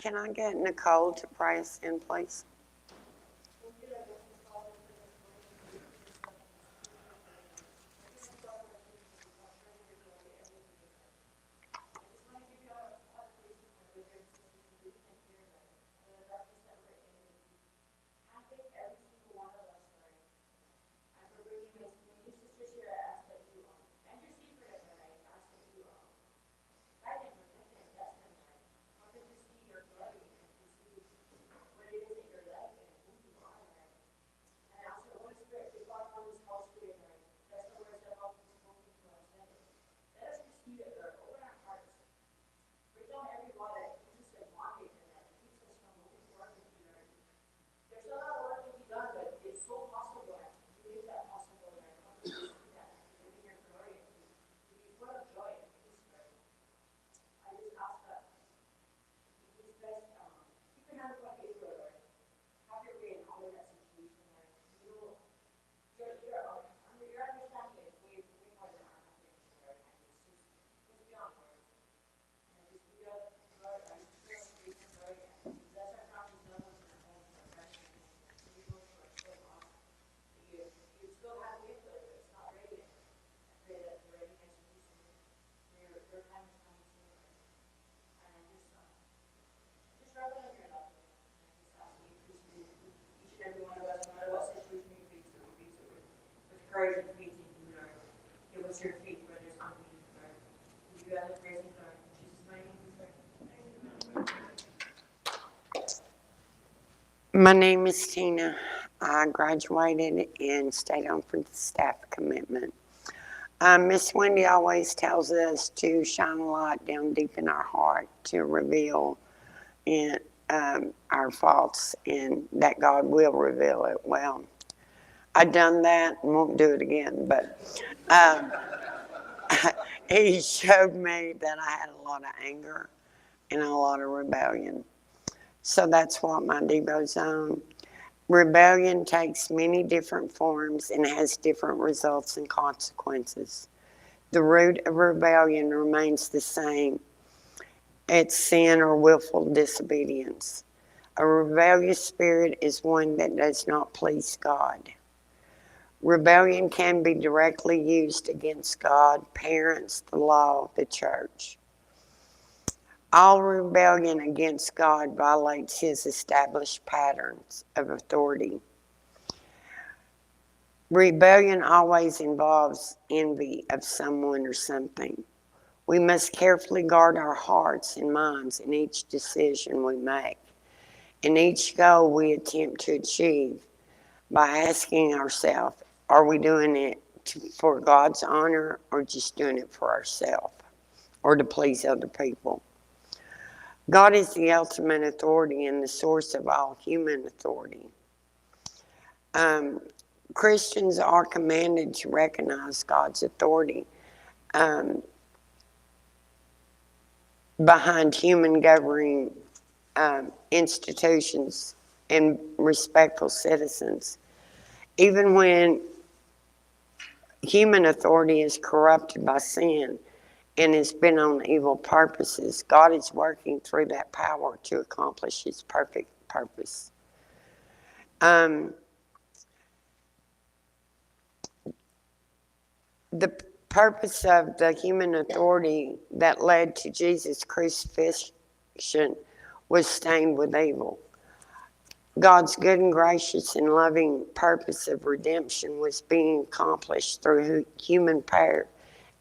Can I get Nicole to pray us in, please? My name is Tina. I graduated and stayed on for the staff commitment. Miss Wendy always tells us to shine a light down deep in our heart to reveal our faults, and that God will reveal it. Well, I've done that and won't do it again, but he showed me that I had a lot of anger and a lot of rebellion. So that's what my DEVO's on. Rebellion takes many different forms and has different results and consequences. The root of rebellion remains the same. It's sin or willful disobedience. A rebellious spirit is one that does not please God. Rebellion can be directly used against God, parents, the law, the church. All rebellion against God violates His established patterns of authority. Rebellion always involves envy of someone or something. We must carefully guard our hearts and minds in each decision we make, in each goal we attempt to achieve, by asking ourselves, are we doing it for God's honor or just doing it for ourselves or to please other people? God is the ultimate authority and the source of all human authority. Christians are commanded to recognize God's authority behind human governing institutions and respectful citizens. Even when human authority is corrupted by sin and has been on evil purposes, God is working through that power to accomplish His perfect purpose. The purpose of the human authority that led to Jesus' crucifixion was stained with evil. God's good and gracious and loving purpose of redemption was being accomplished through human power,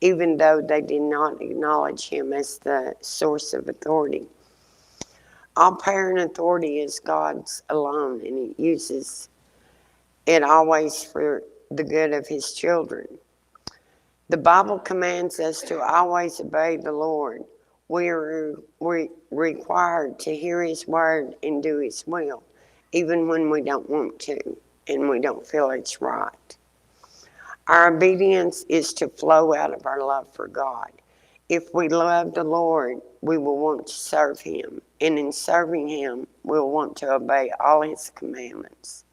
even though they did not acknowledge Him as the source of authority. All power and authority is God's alone, and He uses it always for the good of His children. The Bible commands us to always obey the Lord. We are required to hear His word and do His will, even when we don't want to and we don't feel it's right. Our obedience is to flow out of our love for God. If we love the Lord, we will want to serve Him. And in serving Him, we'll want to obey all His commandments.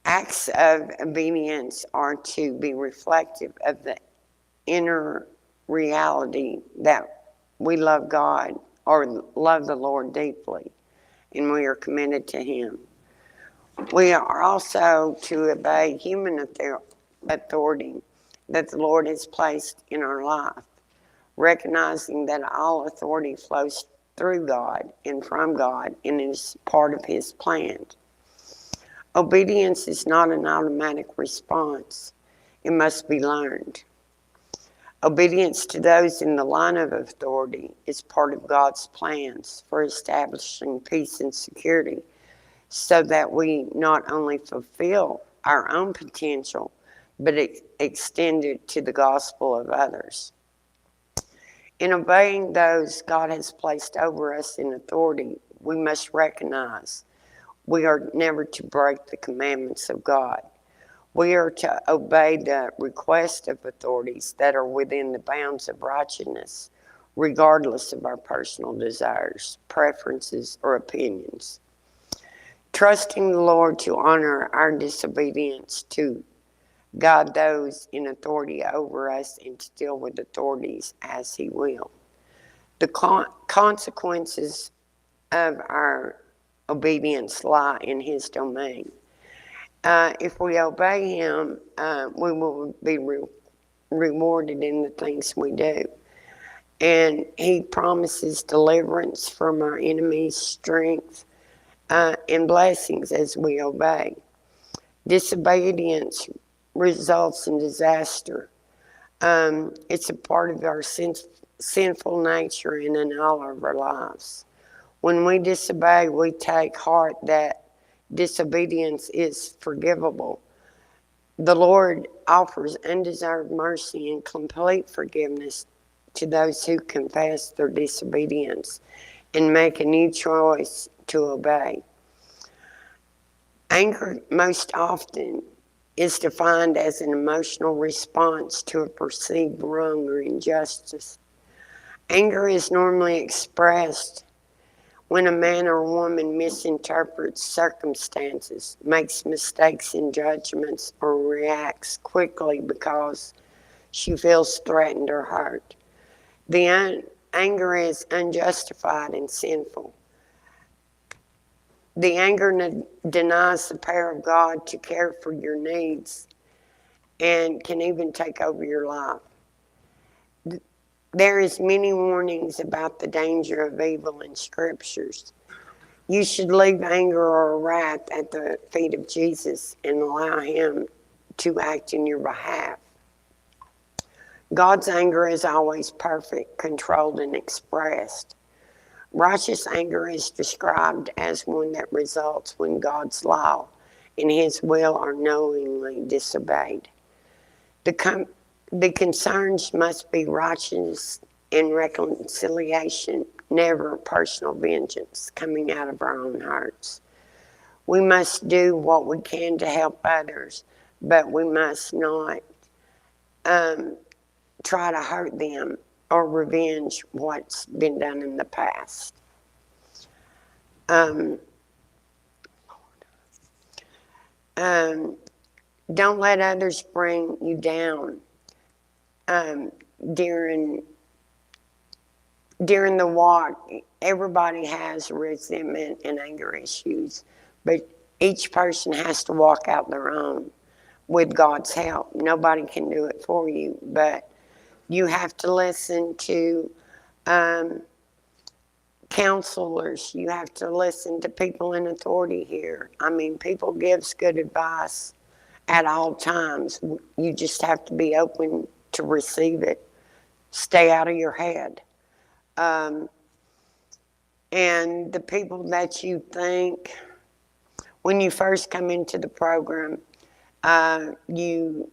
Acts of obedience are to be reflective of the inner reality that we love God or love the Lord deeply, and we are committed to Him. We are also to obey human authority that the Lord has placed in our life, recognizing that all authority flows through God and from God and is part of His plan. Obedience is not an automatic response. It must be learned. Obedience to those in the line of authority is part of God's plans for establishing peace and security, so that we not only fulfill our own potential, but extend it to the gospel of others. In obeying those God has placed over us in authority, we must recognize we are never to break the commandments of God. We are to obey the request of authorities that are within the bounds of righteousness, regardless of our personal desires, preferences, or opinions. Trusting the Lord to honor our disobedience to guide those in authority over us and to deal with authorities as He will. The consequences of our obedience lie in His domain. If we obey Him, we will be rewarded in the things we do. And He promises deliverance from our enemies, strength, and blessings as we obey. Disobedience results in disaster. It's a part of our sinful nature and in all of our lives. When we disobey, we take heart that disobedience is forgivable. The Lord offers undeserved mercy and complete forgiveness to those who confess their disobedience and make a new choice to obey. Anger most often is defined as an emotional response to a perceived wrong or injustice. Anger is normally expressed when a man or woman misinterprets circumstances, makes mistakes in judgments, or reacts quickly because she feels threatened or hurt. The anger is unjustified and sinful. The anger denies the power of God to care for your needs and can even take over your life. There is many warnings about the danger of evil in scriptures. You should leave anger or wrath at the feet of Jesus and allow Him to act in your behalf. God's anger is always perfect, controlled, and expressed. Righteous anger is described as one that results when God's law and His will are knowingly disobeyed. The concerns must be righteousness and reconciliation, never personal vengeance coming out of our own hearts. We must do what we can to help others, but we must not try to hurt them or revenge what's been done in the past. Don't let others bring you down. During the walk, everybody has resentment and anger issues, but each person has to walk out their own with God's help. Nobody can do it for you, but you have to listen to counselors. You have to listen to people in authority here. I mean, people gives good advice at all times. You just have to be open to receive it. Stay out of your head. And the people that you think, when you first come into the program, you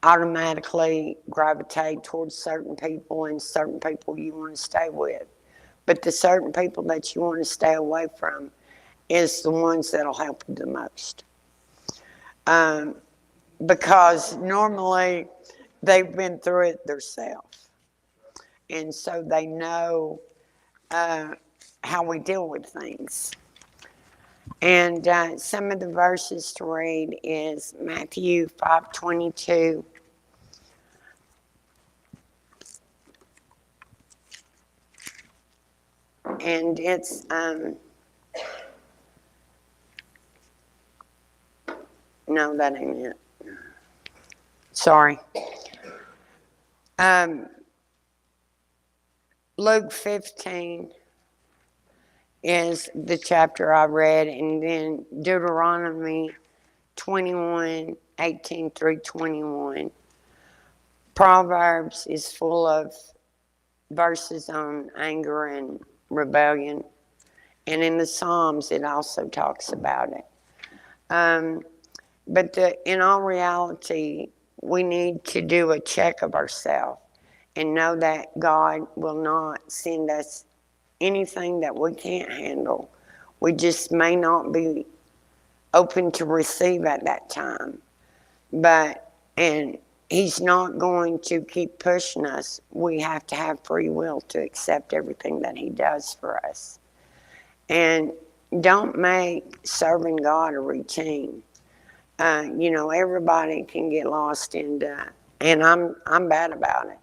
automatically gravitate towards certain people and certain people you want to stay with. But the certain people that you want to stay away from is the ones that'll help you the most. Because normally they've been through it themselves. And so they know how we deal with things. And some of the verses to read is Matthew 5:22. And it's, no, that ain't it. Sorry. Luke 15 is the chapter I read, and then Deuteronomy 21, 18 through 21. Proverbs is full of verses on anger and rebellion, and in the Psalms it also talks about it. But in all reality, we need to do a check of ourselves and know that God will not send us anything that we can't handle. We just may not be open to receive at that time. And He's not going to keep pushing us. We have to have free will to accept everything that He does for us. And don't make serving God a routine. Everybody can get lost in, and I'm bad about it.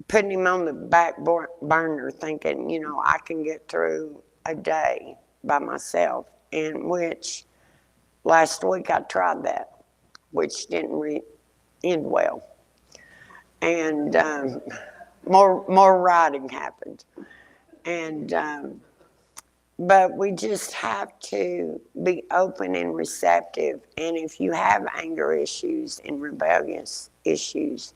Putting Him on the back burner, thinking, I can get through a day by myself. In which last week I tried that, which didn't end well, and more writing happened, and. But we just have to be open and receptive. And if you have anger issues and rebellious issues,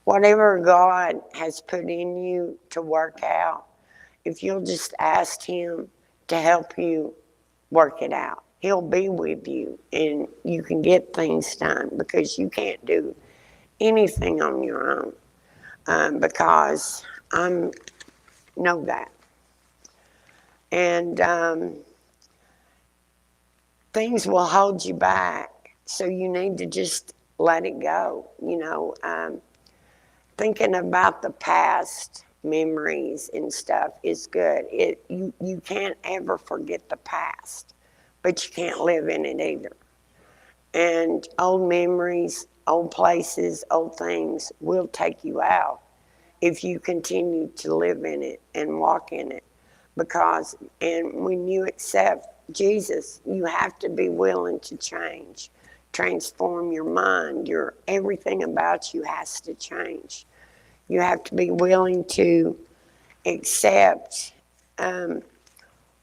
whatever God has put in you to work out, if you'll just ask Him to help you work it out, He'll be with you and you can get things done, because you can't do anything on your own, because I know that. And things will hold you back, so you need to just let it go. Thinking about the past memories and stuff is good. You can't ever forget the past, but you can't live in it either. And old memories, old places, old things will take you out if you continue to live in it and walk in it. And when you accept Jesus, you have to be willing to change, transform your mind. Everything about you has to change. You have to be willing to accept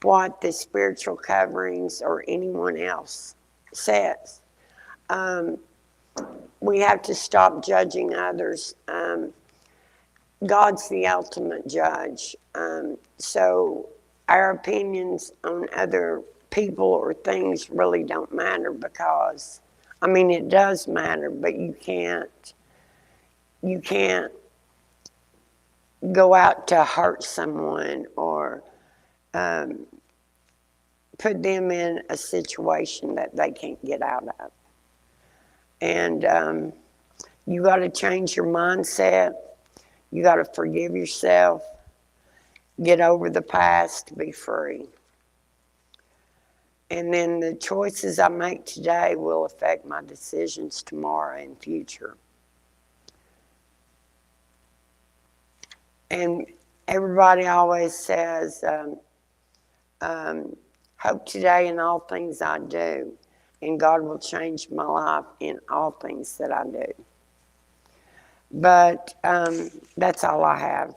what the spiritual coverings or anyone else says. We have to stop judging others. God's the ultimate judge. So our opinions on other people or things really don't matter, because, it does matter, but you can't go out to hurt someone or put them in a situation that they can't get out of. And you got to change your mindset. You got to forgive yourself, get over the past, be free. And then the choices I make today will affect my decisions tomorrow and future. And everybody always says, hope today in all things I do, and God will change my life in all things that I do. But that's all I have.